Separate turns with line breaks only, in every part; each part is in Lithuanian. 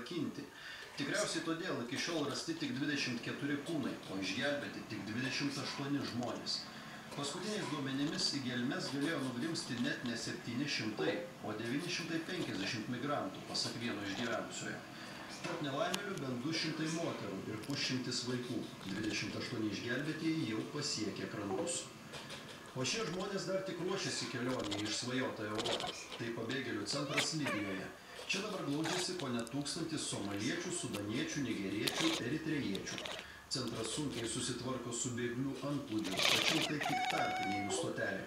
užrakinti. Tikriausiai todėl iki šiol rasti tik 24 kūnai, o išgelbėti tik 28 žmonės. Paskutiniais duomenimis į gelmes galėjo nugrimsti net ne 700, o 950 migrantų, pasak vieno išgyvenusiojo. Tarp nelaimėlių bent 200 moterų ir pusšimtis vaikų. 28 išgelbėtieji jau pasiekė krantus. O šie žmonės dar tik ruošiasi kelionį į išsvajotą Europą. Tai pabėgėlių centras Libijoje. Čia dabar glaudžiasi po net 1000 somaliečių, sudaniečių, nigeriečių, eritrejiečių. Centras sunkiai susitvarko su bėglių antplūdžiu, tačiau tai tik tarpinė jų stotelė.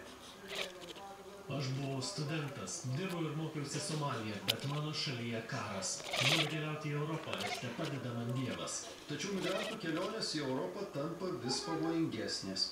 Aš buvau studentas, dirbau ir mokiausi Somalyje, bet mano šalyje karas. Noriu keliauti į Europą, ir te padeda man Dievas.
Tačiau migrantų kelionės į Europą tampa vis pavojingesnės.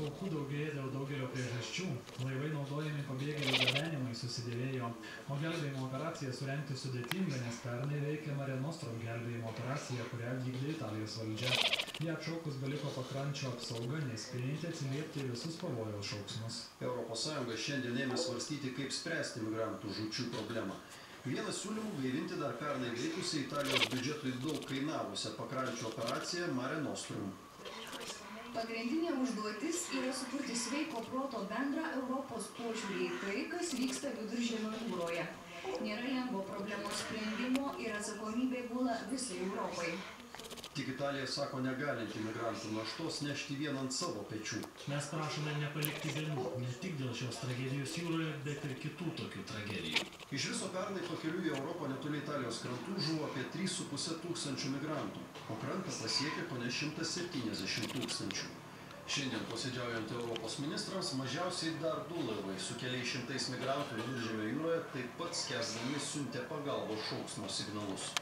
Aukų daugėja dėl daugelio priežasčių. Laivai naudojami pabėgėlių gabenimui susidėvėjo, o gelbėjimo operacija surengti sudėtinga, nes pernai veikė Mare Nostrum gelbėjimo operacija, kurią vykdė Italijos valdžia. Ją atšaukus beliko pakrančio apsauga, nespėjantį atsiliepti visus pavojaus šauksmus.
ES šiandien ėmė svarstyti, kaip spręsti migrantų žūčių problemą. Vienas siūlymų gaivinti dar pernai veikusią Italijos biudžetui daug kainavusią pakrančio operaciją Mare Nostrum.
Pagrindinė užduotis yra sukurti sveiko proto bendrą Europos požiūrį į tai, kas vyksta Viduržemio jūroje. Nėra lengvo problemos sprendimo ir atsakomybė gula visai Europai.
Tik Italija sako negalinti migrantų naštos nešti vien ant savo pečių.
Mes prašome nepalikti gelmių, ne tik dėl šios tragedijos jūroje, bet ir kitų tokių tragedijų.
Iš viso pernai pakeliui į Europą netoli Italijos krantų žuvo apie 3,5 tūkstančių migrantų, o krantą pasiekė kone 170 tūkstančių. Šiandien posėdžiaujant Europos ministrams mažiausiai dar 2 laivai su keliais šimtais migrantų Viduržemio jūroje taip pat skęsdami siuntė pagalbos šauksmo signalus.